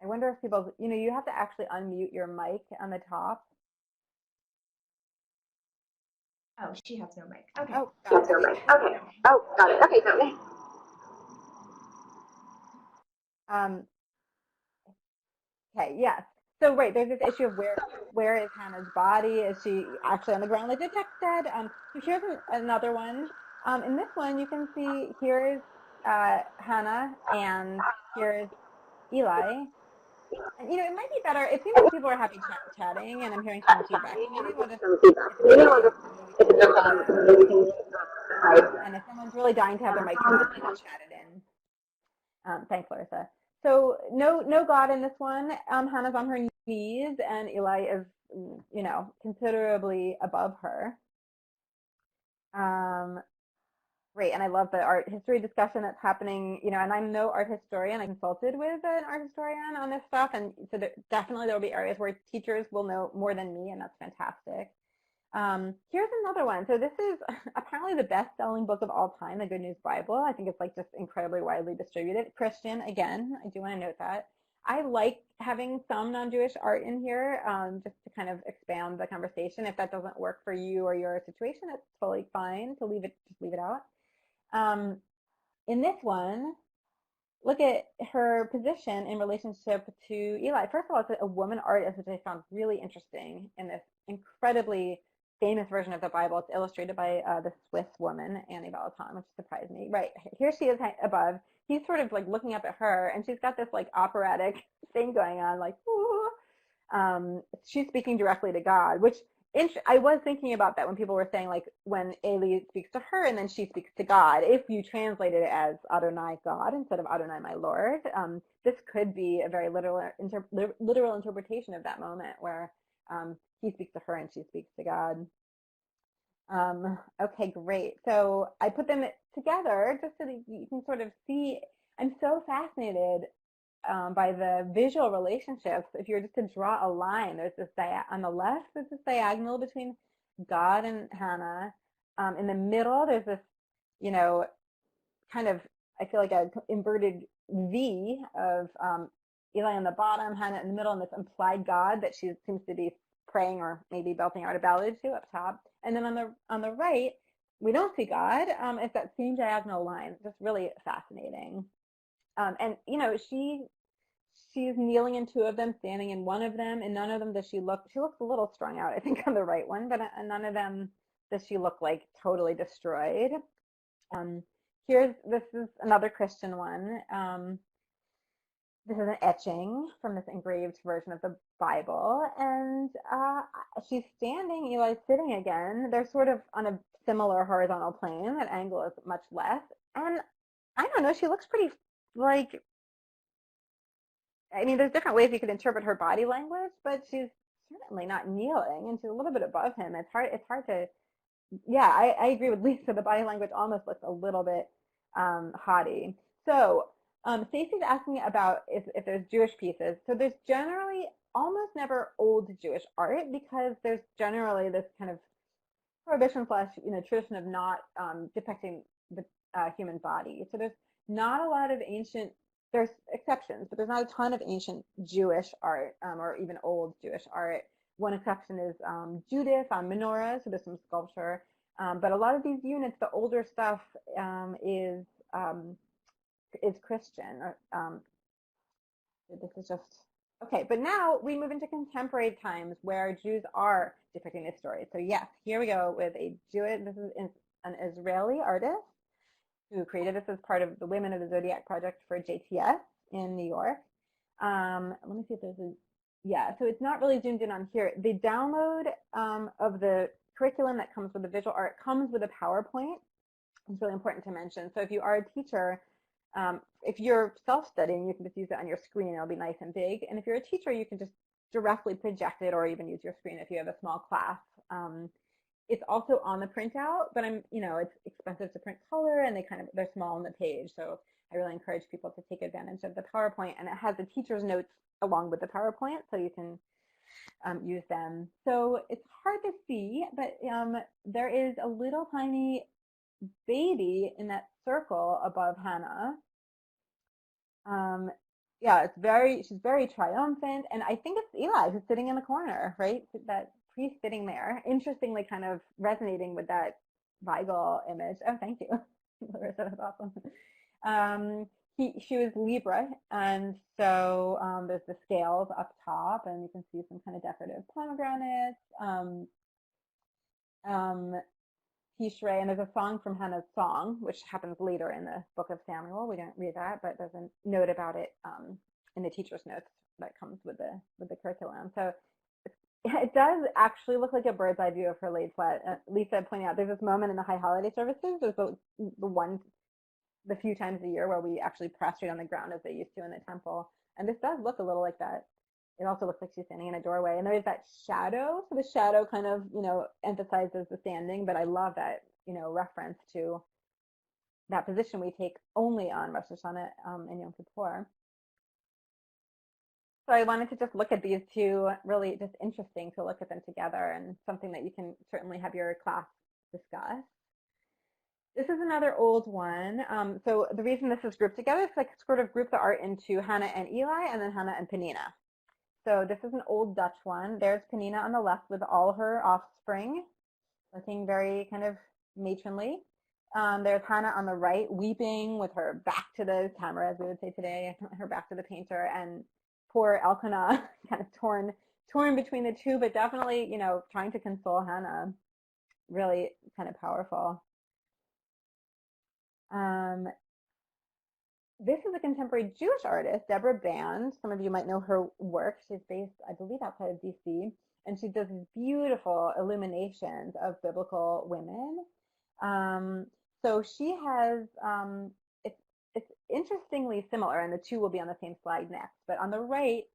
I wonder if people, you have to actually unmute your mic on the top. Oh, she has no mic. Okay. Oh, got it. Okay. Oh, got it. Okay, got it. Okay, yes. So right, there's this issue of where is Hannah's body? Is she actually on the ground like the text said? So here's another one. In this one, you can see here's Hannah and here's Eli. And it might be better. It seems like people are happy chatting, and I'm hearing some feedback. Maybe we'll just and if someone's really dying to have their mic turned on, please chat it in. Thanks, Larissa. So no God in this one. Hannah's on her knees, and Eli is, considerably above her. Great, and I love the art history discussion that's happening, and I'm no art historian. I consulted with an art historian on this stuff, and so definitely there will be areas where teachers will know more than me, and that's fantastic. Here's another one. So this is apparently the best-selling book of all time, the Good News Bible. I think it's like just incredibly widely distributed. Christian, again, I do want to note that. I like having some non-Jewish art in here, just to kind of expand the conversation. If that doesn't work for you or your situation, it's totally fine to just leave it out. In this one, look at her position in relationship to Eli. First of all, it's a woman artist, which I found really interesting in this incredibly famous version of the Bible. It's illustrated by the Swiss woman, Annie Valentin, which surprised me. Right, here she is above. He's sort of like looking up at her, and she's got this like operatic thing going on, like, ooh. She's speaking directly to God, which I was thinking about that when people were saying, like, when Eli speaks to her and then she speaks to God, if you translate it as Adonai God instead of Adonai my Lord, this could be a very literal interpretation of that moment where he speaks to her and she speaks to God. Okay, great. So I put them together just so that you can sort of see. I'm so fascinated by the visual relationships. If you were just to draw a line, there's this on the left, there's this diagonal between God and Hannah. In the middle, there's this, kind of, I feel like an inverted V of Eli on the bottom, Hannah in the middle, and this implied God that she seems to be praying or maybe belting out a ballad to up top. And then on the right, we don't see God. It's that same diagonal line. Just really fascinating. And she's kneeling in two of them, standing in one of them, and none of them does she looks a little strung out, I think, on the right one, but none of them does she look like totally destroyed. This is another Christian one. This is an etching from this engraved version of the Bible, and she's standing, Eli's sitting again. They're sort of on a similar horizontal plane. That angle is much less, and I don't know, she looks pretty, like, I mean, there's different ways you could interpret her body language, but she's certainly not kneeling, and she's a little bit above him. It's hard to yeah, I agree with Lisa. The body language almost looks a little bit haughty. So Stacey's asking about if there's Jewish pieces. So there's generally almost never old Jewish art because there's generally this kind of prohibition slash tradition of not depicting the human body. So there's not a lot of ancient. There's exceptions, but there's not a ton of ancient Jewish art or even old Jewish art. One exception is Judith on menorah, so there's some sculpture. But a lot of these units, the older stuff is Christian. This is just okay. But now we move into contemporary times where Jews are depicting this story. So yes, here we go with a Jewish. This is an Israeli artist who created this as part of the Women of the Zodiac project for JTS in New York. Let me see if there's a, yeah, so it's not really zoomed in on here. The download of the curriculum that comes with the visual art comes with a PowerPoint. It's really important to mention. So if you are a teacher, if you're self-studying, you can just use it on your screen. It'll be nice and big. And if you're a teacher, you can just directly project it or even use your screen if you have a small class. It's also on the printout, but it's expensive to print color and they're small on the page. So I really encourage people to take advantage of the PowerPoint, and it has the teacher's notes along with the PowerPoint, so you can use them. So it's hard to see, but there is a little tiny baby in that circle above Hannah. Yeah, she's very triumphant, and I think it's Eli who's sitting in the corner, right? That priest sitting there, interestingly kind of resonating with that Weigel image. Oh, thank you. Larissa, that's awesome. She was Libra, and so there's the scales up top, and you can see some kind of decorative pomegranates. Tishrei, and there's a song from Hannah's song, which happens later in the book of Samuel. We don't read that, but there's a note about it in the teacher's notes that comes with the curriculum. So it does actually look like a bird's eye view of her laid flat. Lisa pointed out there's this moment in the high holiday services. There's the few times a year where we actually prostrate on the ground as they used to in the temple, and this does look a little like that. It also looks like she's standing in a doorway, and there is that shadow. So the shadow kind of, emphasizes the standing, but I love that, reference to that position we take only on Rosh Hashanah and Yom Kippur. So I wanted to just look at these two, really just interesting to look at them together, and something that you can certainly have your class discuss. This is another old one. So the reason this is grouped together is like sort of group the art into Hannah and Eli, and then Hannah and Penina. So this is an old Dutch one. There's Penina on the left with all her offspring, looking very kind of matronly. There's Hannah on the right, weeping with her back to the camera, as we would say today, her back to the painter, and poor Elkanah kind of torn between the two, but definitely, trying to console Hannah. Really kind of powerful. This is a contemporary Jewish artist, Deborah Band. Some of you might know her work. She's based, I believe, outside of DC, and she does these beautiful illuminations of biblical women. So she has, it's interestingly similar, and the two will be on the same slide next, but on the right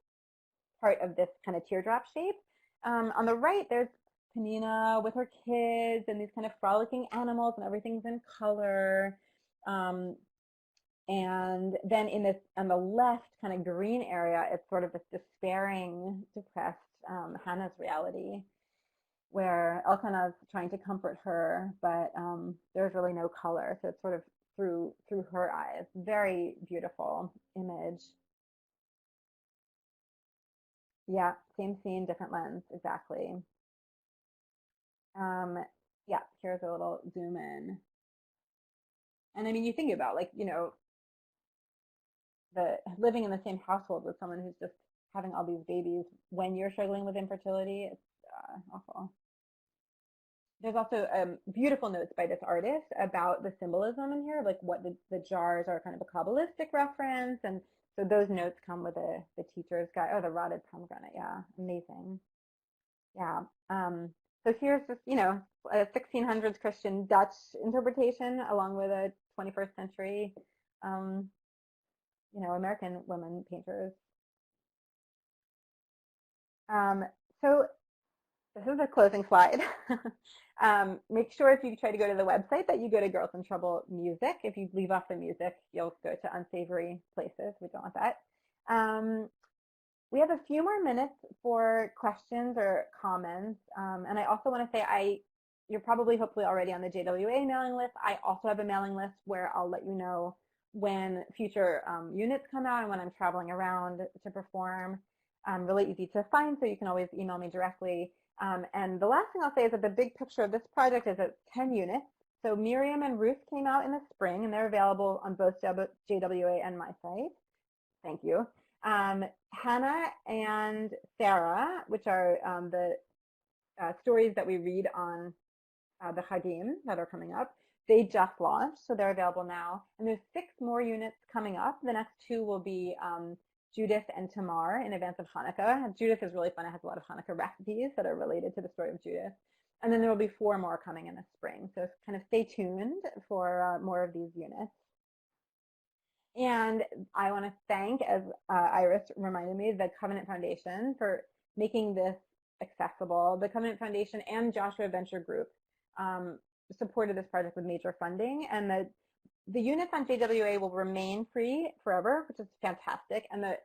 part of this kind of teardrop shape, on the right, there's Penina with her kids and these kind of frolicking animals, and everything's in color. And then on the left kind of green area, it's sort of this despairing, depressed Hannah's reality, where Elkanah's trying to comfort her, but there's really no color. So it's sort of through her eyes. Very beautiful image. Yeah, same scene, different lens, exactly. Yeah, here's a little zoom in. And I mean, you think about living in the same household with someone who's just having all these babies when you're struggling with infertility. It's awful. There's also beautiful notes by this artist about the symbolism in here, like what the jars are kind of a Kabbalistic reference, and so those notes come with the teacher's guide. Oh, the rotted pomegranate, yeah, amazing. Yeah. So here's just a 1600s Christian Dutch interpretation along with a 21st century American women painters. So This is a closing slide. Make sure if you try to go to the website that you go to Girls in Trouble Music. If you leave off the music, you'll go to unsavory places. We don't want that. We have a few more minutes for questions or comments. And I also want to say you're probably hopefully already on the JWA mailing list. I also have a mailing list where I'll let you know when future units come out and when I'm traveling around to perform. Really easy to find, so you can always email me directly. And the last thing I'll say is that the big picture of this project is at 10 units. So Miriam and Ruth came out in the spring, and they're available on both JWA and my site. Thank you. Hannah and Sarah, which are the stories that we read on the Chagim that are coming up, they just launched, so they're available now. And there's 6 more units coming up. The next 2 will be Judith and Tamar in advance of Hanukkah. Judith is really fun. It has a lot of Hanukkah recipes that are related to the story of Judith. And then there will be 4 more coming in the spring. So kind of stay tuned for more of these units. And I want to thank, as Iris reminded me, the Covenant Foundation for making this accessible. The Covenant Foundation and Joshua Venture Group supported this project with major funding, and the units on JWA will remain free forever, which is fantastic. And the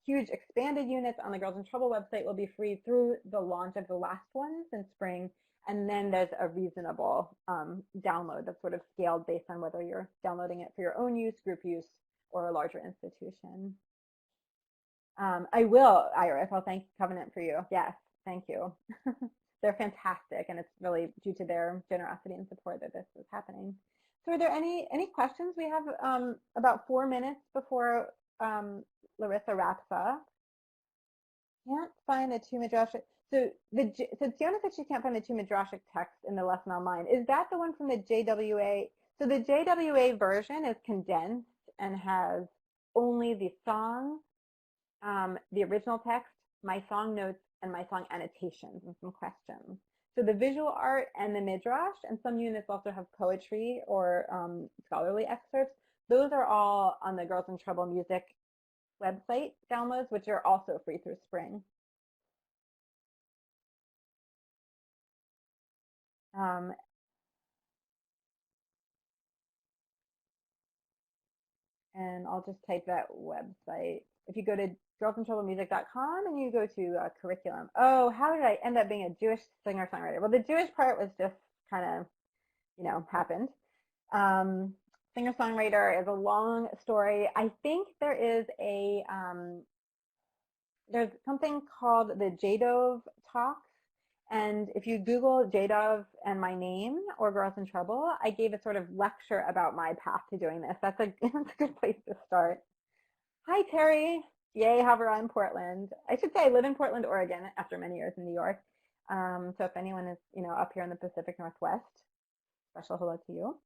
huge expanded units on the Girls in Trouble website will be free through the launch of the last ones in spring. And then there's a reasonable download that's sort of scaled based on whether you're downloading it for your own use, group use, or a larger institution. I will, Iris, I'll thank Covenant for you. Yes, thank you. They're fantastic, and it's really due to their generosity and support that this is happening. So are there any questions? We have about 4 minutes before Larissa wraps up. Can't find the 2 midrashic. So Tiona said she can't find the 2 midrashic texts in the lesson online. Is that the one from the JWA? So the JWA version is condensed and has only the song, the original text, my song notes, and my song annotations and some questions. So the visual art and the midrash, and some units also have poetry or scholarly excerpts. Those are all on the Girls in Trouble Music website downloads, which are also free through spring. And I'll just type that website. If you go to girlsintroublemusic.com and you go to curriculum. Oh, how did I end up being a Jewish singer-songwriter? Well, the Jewish part was just kind of, happened. Singer-songwriter is a long story. I think there is there's something called the JDOV Talks. And if you Google JDOV and my name or Girls in Trouble, I gave a sort of lecture about my path to doing this. That's a good place to start. Hi, Terry. Yay, Havara in Portland. I should say I live in Portland, Oregon after many years in New York. So if anyone is, up here in the Pacific Northwest, special hello to you.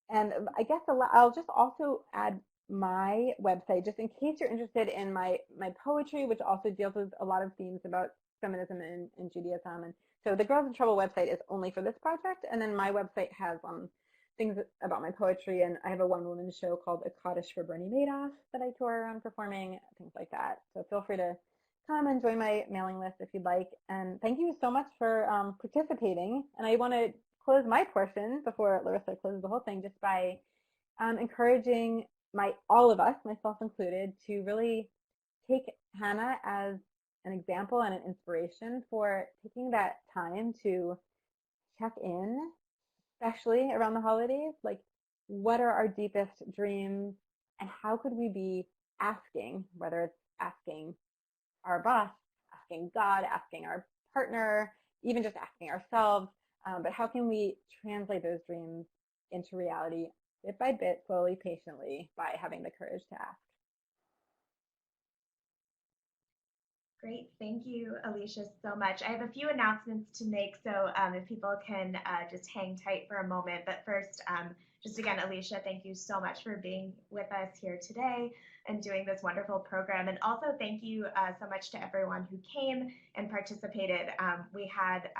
And I guess I'll just also add my website, just in case you're interested in my poetry, which also deals with a lot of themes about feminism and Judaism. And so the Girls in Trouble website is only for this project, and then my website has things about my poetry, and I have a one-woman show called A Kaddish for Bernie Madoff that I tour around performing, things like that. So feel free to come and join my mailing list if you'd like. And thank you so much for participating. And I want to close my portion before Larissa closes the whole thing just by encouraging all of us, myself included, to really take Hannah as an example and an inspiration for taking that time to check in, especially around the holidays. Like, what are our deepest dreams, and how could we be asking, whether it's asking our boss, asking God, asking our partner, even just asking ourselves, but how can we translate those dreams into reality bit by bit, slowly, patiently, by having the courage to ask. Great. Thank you, Alicia, so much. I have a few announcements to make, so if people can just hang tight for a moment. But first, just again, Alicia, thank you so much for being with us here today and doing this wonderful program. And also thank you so much to everyone who came and participated. We had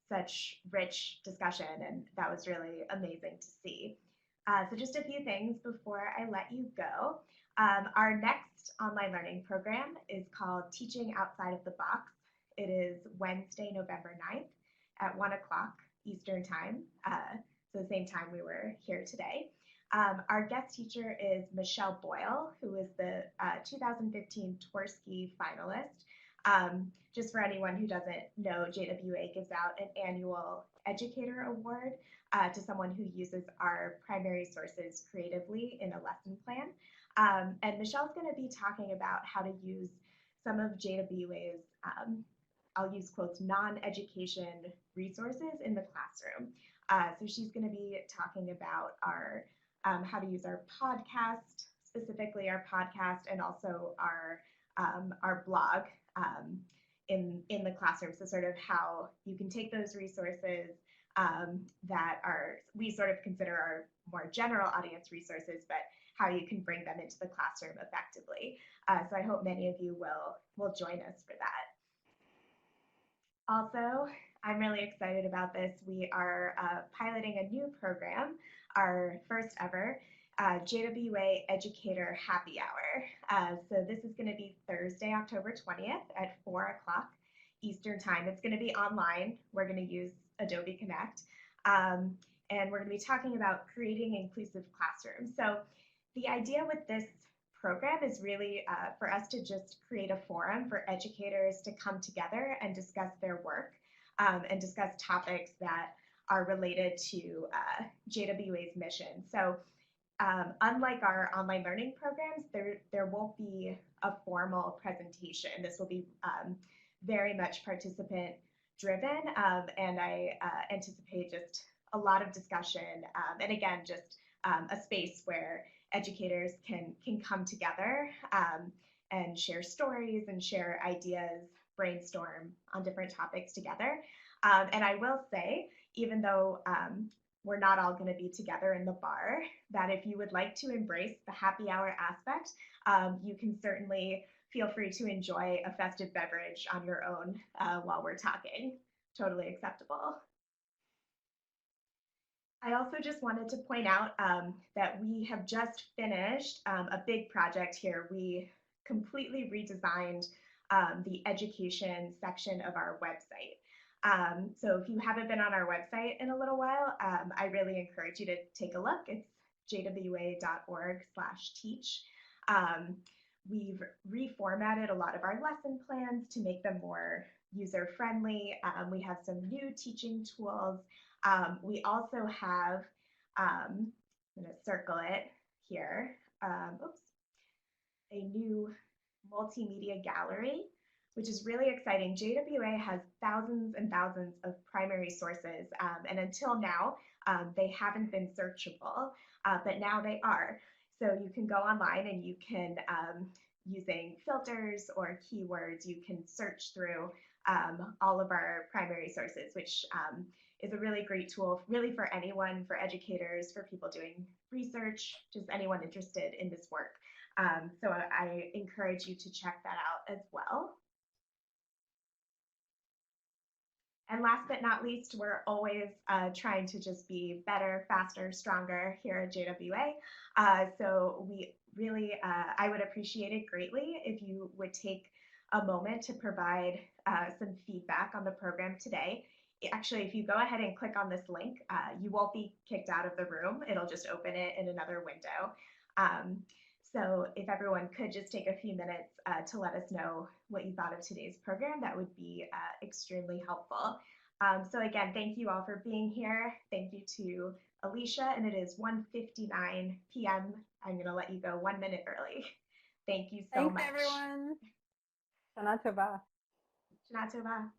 such rich discussion, and that was really amazing to see. So just a few things before I let you go. Our next online learning program is called Teaching Outside of the Box. It is Wednesday, November 9th at 1 o'clock Eastern Time, so the same time we were here today. Our guest teacher is Michelle Boyle, who is the 2015 Tversky finalist. Just for anyone who doesn't know, JWA gives out an annual Educator Award to someone who uses our primary sources creatively in a lesson plan. And Michelle's going to be talking about how to use some of JWA's, I'll use quotes, non-education resources in the classroom. So she's going to be talking about our how to use our podcast, specifically our podcast, and also our blog in the classroom. So sort of how you can take those resources that we sort of consider our more general audience resources, but how you can bring them into the classroom effectively. So I hope many of you will join us for that. Also, I'm really excited about this. We are piloting a new program, our first ever JWA Educator Happy Hour. So this is going to be Thursday, October 20th at 4 o'clock Eastern Time. It's going to be online. We're going to use Adobe Connect. And we're going to be talking about creating inclusive classrooms. So the idea with this program is really for us to just create a forum for educators to come together and discuss their work and discuss topics that are related to JWA's mission. So unlike our online learning programs, there won't be a formal presentation. This will be very much participant driven, and I anticipate just a lot of discussion, and again, just a space where educators can come together and share stories and share ideas, brainstorm on different topics together. And I will say, even though we're not all going to be together in the bar, that if you would like to embrace the happy hour aspect, you can certainly feel free to enjoy a festive beverage on your own while we're talking. Totally acceptable. I also just wanted to point out that we have just finished a big project here. We completely redesigned the education section of our website. So if you haven't been on our website in a little while, I really encourage you to take a look. It's jwa.org/teach. We've reformatted a lot of our lesson plans to make them more user-friendly. We have some new teaching tools. We also have, I'm going to circle it here, a new multimedia gallery, which is really exciting. JWA has thousands and thousands of primary sources, and until now, they haven't been searchable, but now they are. So you can go online and you can, using filters or keywords, you can search through all of our primary sources, which is a really great tool, really for anyone, for educators, for people doing research, just anyone interested in this work. So I encourage you to check that out as well. And last but not least, we're always trying to just be better, faster, stronger here at JWA. So we really, I would appreciate it greatly if you would take a moment to provide some feedback on the program today. Actually, if you go ahead and click on this link, you won't be kicked out of the room. It'll just open it in another window. So if everyone could just take a few minutes to let us know what you thought of today's program, that would be extremely helpful. So again, thank you all for being here. Thank you to Alicia, and it is 1:59 p.m. I'm going to let you go 1 minute early. Thank you so much. Thanks, everyone. Shana Tova. Shana Tova.